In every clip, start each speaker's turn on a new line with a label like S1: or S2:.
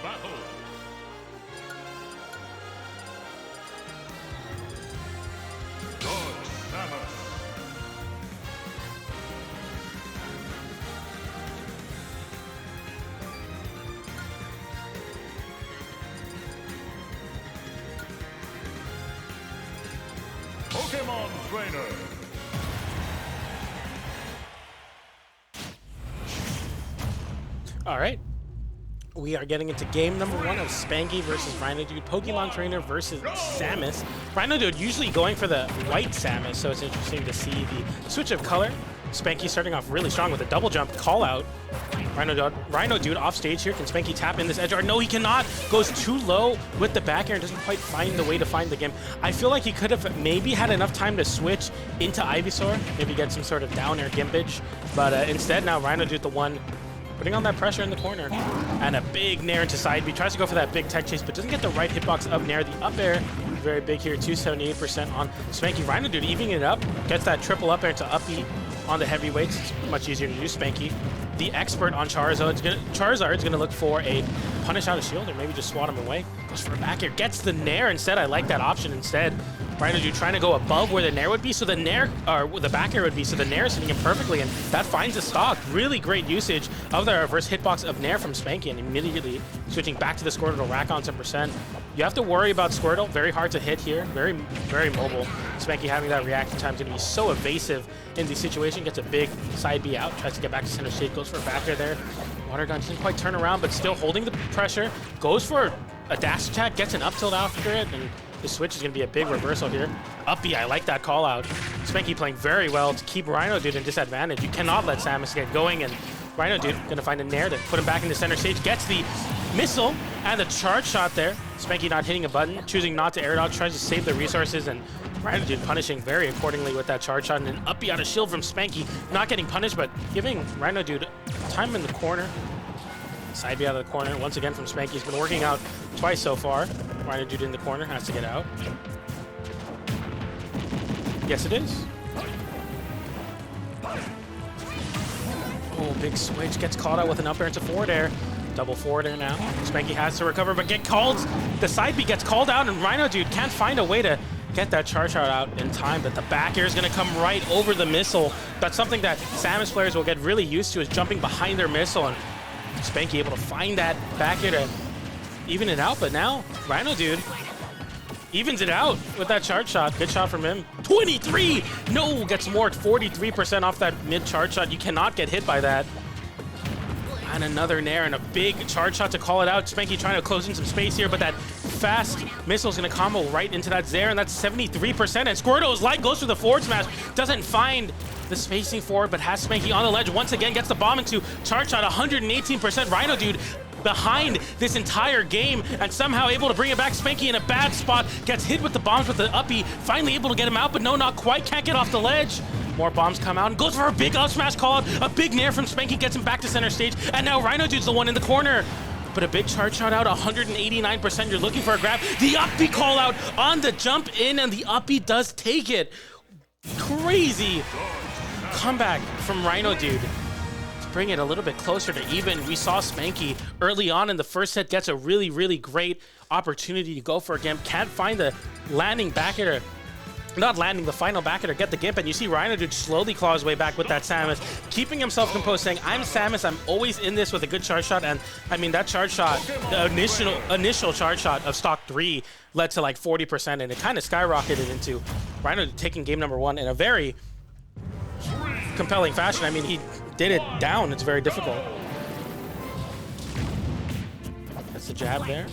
S1: battle. Dark Samus. Pokemon Trainer.
S2: All right. We are getting into game number 1 of Spanky versus Rhinodude, Pokemon Trainer versus Samus. Rhinodude usually going for the white Samus, so it's interesting to see the switch of color. Spanky starting off really strong with a double jump call out. Rhinodude off stage here. Can Spanky tap in this edge guard? No, he cannot. Goes too low with the back air and doesn't quite find the way to find the game. I feel like he could have maybe had enough time to switch into Ivysaur, maybe get some sort of down air gimpage, but instead now Rhinodude the one putting on that pressure in the corner. And a big nair into side B. Tries to go for that big tech chase, but doesn't get the right hitbox up nair. The up air, very big here, 278% on Spanky. Rhinodude evening it up, gets that triple up air to up B on the heavyweights. It's much easier to do. Spanky, the expert on Charizard's gonna look for a punish out of shield or maybe just swat him away. Goes for a back air, gets the nair instead. I like that option instead. Rhinodude trying to go above where the nair would be, so the nair, or the back air would be, so the nair is hitting him perfectly, and that finds the stock. Really great usage of the reverse hitbox of nair from Spanky, and immediately switching back to the Squirtle to rack on some percent. You have to worry about Squirtle, very hard to hit here, very mobile. Spanky having that reaction time is going to be so evasive in the situation. Gets a big side B out, tries to get back to center stage, goes for a back air there. Water gun doesn't quite turn around, but still holding the pressure. Goes for a dash attack, gets an up tilt after it, and the switch is going to be a big reversal here. Up B, I like that call out. Spanky playing very well to keep Rhinodude in disadvantage. You cannot let Samus get going, and Rhinodude going to find a nair to put him back into center stage. Gets the missile and the charge shot there. Spanky not hitting a button, choosing not to air dodge, tries to save the resources, and Rhinodude punishing very accordingly with that charge shot. And an up B out of shield from Spanky, not getting punished, but giving Rhinodude time in the corner. Side B out of the corner, once again from Spanky. He's been working out twice so far. Rhinodude in the corner, has to get out. Yes, it is. Oh, big switch, gets caught out with an up air into forward air. Double forward air now. Spanky has to recover, but get called. The side B gets called out, and Rhinodude can't find a way to get that charge shot out in time, but the back air is going to come right over the missile. That's something that Samus players will get really used to, is jumping behind their missile, and Spanky able to find that back air to even it out, but now Rhinodude evens it out with that charge shot. Good shot from him. 23! No, gets more, 43% off that mid charge shot. You cannot get hit by that. And another nair and a big charge shot to call it out. Spanky trying to close in some space here, but that fast missile is going to combo right into that Zair, and that's 73%. And Squirtle's light goes for the forward smash. Doesn't find the spacing forward, but has Spanky on the ledge. Once again, gets the bomb into charge shot, 118%. Rhinodude behind this entire game and somehow able to bring it back. Spanky in a bad spot, gets hit with the bombs with the uppy, finally able to get him out, but no, not quite, can't get off the ledge. More bombs come out and goes for a big up smash call out. A big nair from Spanky gets him back to center stage, and now Rhinodude's the one in the corner. But a big charge shot out, 189%. You're looking for a grab. The uppy call out on the jump in, and the uppy does take it. Crazy comeback from Rhinodude to bring it a little bit closer to even. We saw Spanky early on in the first set gets a really great opportunity to go for a gimp. Can't find the landing back air, not landing the final back air to get the gimp, and you see Rhinodude slowly claw his way back with that Samus, keeping himself composed, saying, I'm Samus, I'm always in this with a good charge shot. And I mean, that charge shot, the initial charge shot of stock 3 led to like 40%, and it kind of skyrocketed into Rhinodude taking game number 1 in a very compelling fashion. I mean, he did it down. It's very difficult. That's the jab there.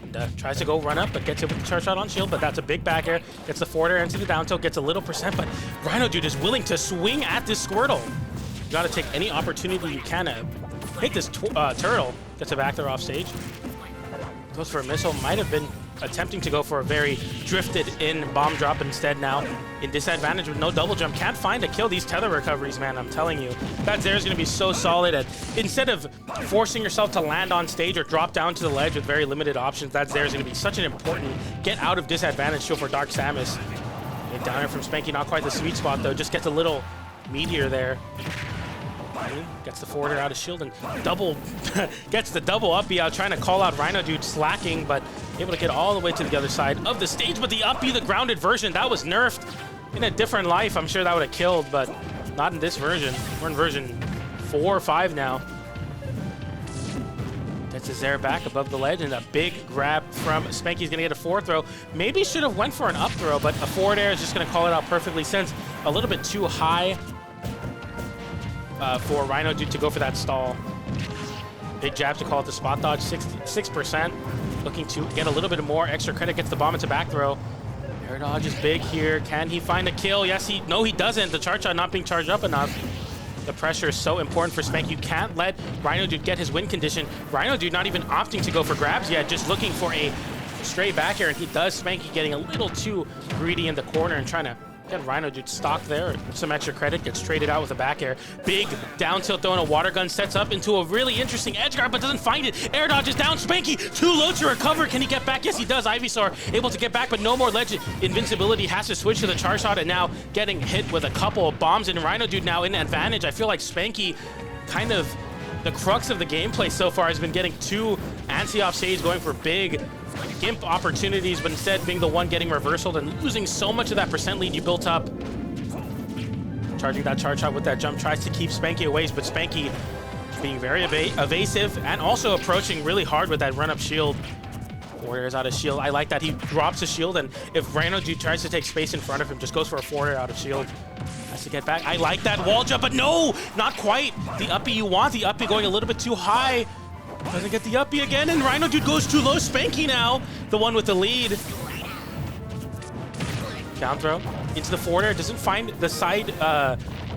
S2: And, tries to go run up, but gets hit with the charge shot on shield, but that's a big back air. Gets the forward air into the down tilt, gets a little percent, but Rhinodude is willing to swing at this Squirtle. You gotta take any opportunity you can to hit this turtle. Gets a back there off stage. Goes for a missile, might have been attempting to go for a very drifted in bomb drop, instead now in disadvantage with no double jump. Can't find a kill. These tether recoveries, man, I'm telling you. That Zair is going to be so solid. And instead of forcing yourself to land on stage or drop down to the ledge with very limited options, that Zair is going to be such an important get out of disadvantage tool for Dark Samus. Big downer from Spanky, not quite the sweet spot though, just gets a little meteor there. Gets the forwarder out of shield and double gets the double uppy out, trying to call out Rhinodude slacking, but able to get all the way to the other side of the stage. But the uppy, the grounded version, that was nerfed. In a different life, I'm sure that would have killed, but not in this version. We're in version 4 or 5 now. Gets his air back above the ledge, and a big grab from Spanky's gonna get a forward throw. Maybe should have went for an up throw, but a forward air is just gonna call it out perfectly, since a little bit too high for Rhinodude to go for that stall. Big jab to call it the spot dodge, 6%. Looking to get a little bit more extra credit, gets the bomb into back throw. Air dodge is big here. Can he find a kill? Yes, no, he doesn't. The charge shot not being charged up enough. The pressure is so important for Spanky. You can't let Rhinodude get his win condition. Rhinodude not even opting to go for grabs yet, just looking for a straight back air, and he does. Spanky getting a little too greedy in the corner and trying to get Rhinodude stocked there. Some extra credit, gets traded out with a back air. Big down tilt throw and a water gun, sets up into a really interesting edge guard, but doesn't find it. Air dodge is down. Spanky too low to recover. Can he get back? Yes, he does. Ivysaur able to get back, but no more ledge invincibility. Has to switch to the charge shot, and now getting hit with a couple of bombs, and Rhinodude now in advantage. I feel like Spanky, kind of the crux of the gameplay so far, has been getting 2 anti off stage, going for big gimp opportunities, but instead being the one getting reversaled and losing so much of that percent lead you built up. Charging that charge shot with that jump, tries to keep Spanky away, but Spanky being very evasive and also approaching really hard with that run-up shield. Forward is out of shield. I like that he drops a shield, and if Rhinodude tries to take space in front of him, just goes for a forward out of shield. Has to get back. I like that wall jump, but no, not quite. The uppy you want, the uppy going a little bit too high. Doesn't get the uppy again, and Rhinodude goes too low. Spanky now, the one with the lead. Down throw into the forward air, doesn't find the side,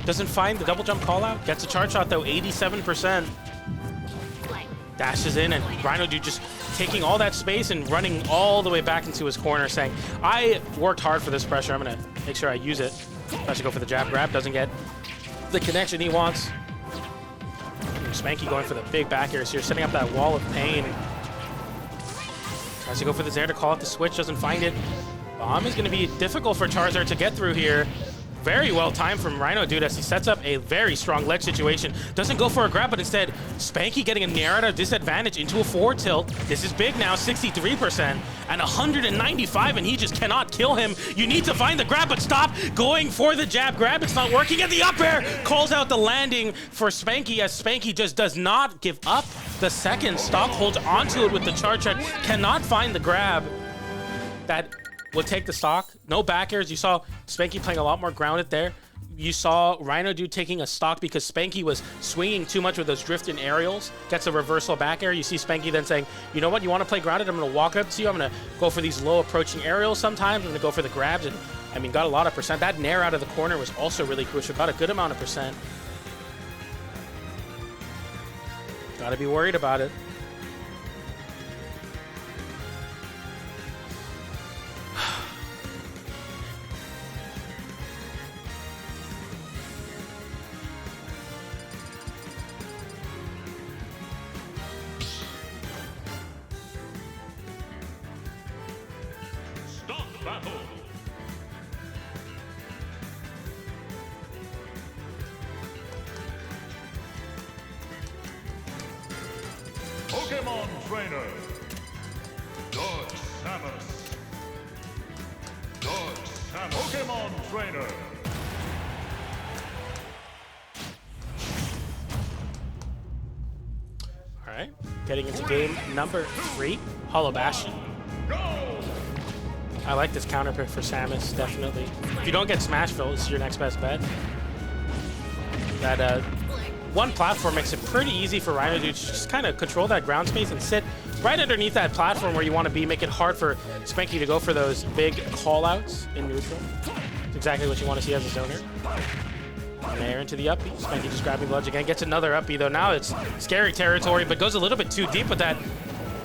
S2: doesn't find the double jump call out. Gets a charge shot though, 87%. Dashes in, and Rhinodude just taking all that space and running all the way back into his corner, saying, I worked hard for this pressure, I'm gonna make sure I use it. Tries to go for the jab grab, doesn't get the connection he wants. Spanky going for the big back airs here, setting up that wall of pain. Tries to go for the Zair to call out the switch, doesn't find it. Bomb is going to be difficult for Charizard to get through here. Very well timed from Rhinodude as he sets up a very strong ledge situation. Doesn't go for a grab, but instead Spanky getting a nair at a disadvantage into a forward tilt. This is big now, 63% and 195, and he just cannot kill him. You need to find the grab, but stop going for the jab grab. It's not working, and the up air calls out the landing for Spanky, as Spanky just does not give up the second stock, holds onto it with the charge shot, cannot find the grab. That will take the stock. No back airs. You saw Spanky playing a lot more grounded there. You saw Rhinodude taking a stock because Spanky was swinging too much with those drift in aerials. Gets a reversal back air. You see Spanky then saying, you know what, you want to play grounded? I'm going to walk up to you. I'm going to go for these low approaching aerials sometimes. I'm going to go for the grabs. And I mean, got a lot of percent. That nair out of the corner was also really crucial. Got a good amount of percent. Got to be worried about it.
S1: Battle. Pokemon Trainer. Dodge Samus. Dodge Samus. Pokemon Trainer.
S2: All right, getting into game number 3, Hollow Bastion. I like this counter pick for Samus, definitely. If you don't get Smashville, this is your next best bet. That one platform makes it pretty easy for Rhinodude to just kind of control that ground space and sit right underneath that platform where you want to be, make it hard for Spanky to go for those big call-outs in neutral. It's exactly what you want to see as a zoner. Nair into the uppy. Spanky just grabbing ledge again. Gets another uppy, though. Now it's scary territory, but goes a little bit too deep with that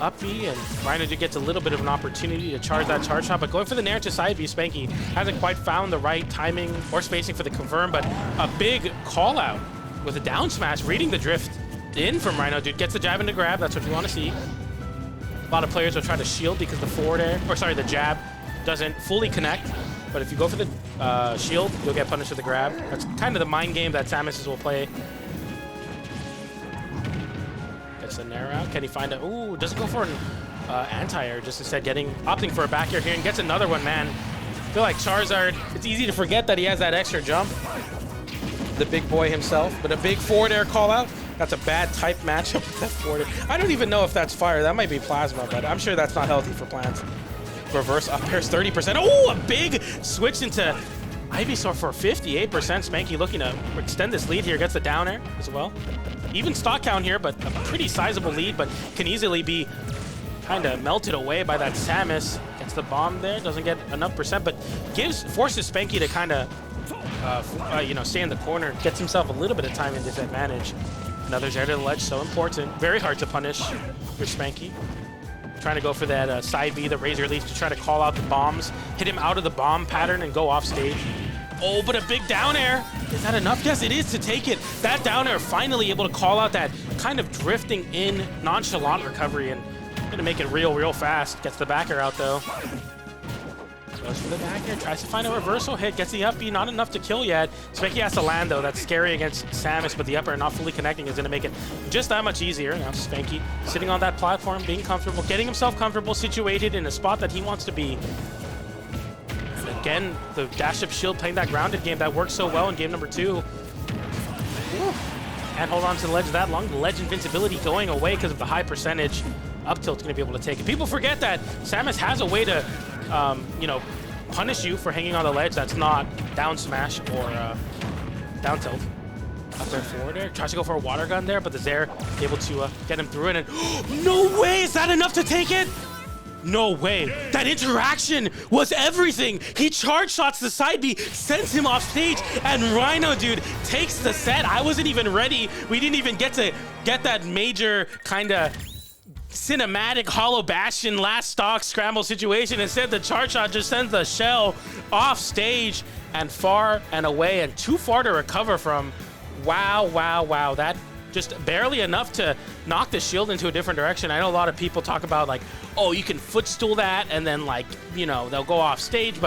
S2: uppy, and Rhinodude gets a little bit of an opportunity to charge that charge shot, but going for the nair to side B, Spanky hasn't quite found the right timing or spacing for the confirm, but a big call out with a down smash, reading the drift in from Rhinodude, gets the jab into grab, that's what you want to see. A lot of players will try to shield because the forward air, or sorry, the jab doesn't fully connect, but if you go for the shield, you'll get punished with the grab. That's kind of the mind game that Samus will play. Gets a nair out. Can he find a... Ooh, doesn't go for an anti-air, just instead opting for a back air here and gets another one, man. I feel like Charizard, it's easy to forget that he has that extra jump. The big boy himself, but a big forward air call out. That's a bad type matchup with that forward air. I don't even know if that's fire. That might be plasma, but I'm sure that's not healthy for plants. Reverse up airs 30%. Oh, a big switch into Ivysaur for 58%. Spanky looking to extend this lead here. Gets the down air as well. Even stock count here, but a pretty sizable lead, but can easily be kind of melted away by that Samus. Gets the bomb there, doesn't get enough percent, but forces Spanky to kind of, stay in the corner. Gets himself a little bit of time and disadvantage. Another Zare to the ledge, so important. Very hard to punish for Spanky. Trying to go for that side B, the Razor Leaf, to try to call out the bombs, hit him out of the bomb pattern and go off stage. Oh, but a big down air. Is that enough? Yes, it is to take it. That down air finally able to call out that kind of drifting in nonchalant recovery and gonna make it real fast. Gets the back air out though. Goes for the back air, tries to find a reversal hit, gets the up B, not enough to kill yet. Spanky has to land though, that's scary against Samus, but the up air not fully connecting is gonna make it just that much easier. Now Spanky sitting on that platform, being comfortable, getting himself comfortable, situated in a spot that he wants to be. And again, the dash up shield playing that grounded game that worked so well in game number 2. Whew. Can't hold on to the ledge that long. The ledge invincibility going away because of the high percentage. Up tilt's going to be able to take it. People forget that Samus has a way to, punish you for hanging on the ledge that's not down smash or down tilt. Up there forward air. Tries to go for a water gun there, but the Zare able to get him through it. And no way! Is that enough to take it? No way. That interaction was everything. He charge shots the side B, sends him off stage, and Rhinodude takes the set. I wasn't even ready. We didn't even get to get that major kind of cinematic Hollow Bastion last stock scramble situation. Instead, the charge shot just sends the shell off stage and far and away and too far to recover from. Wow. That just barely enough to knock the shield into a different direction. I know a lot of people talk about like, oh, you can footstool that and then like, they'll go off stage, but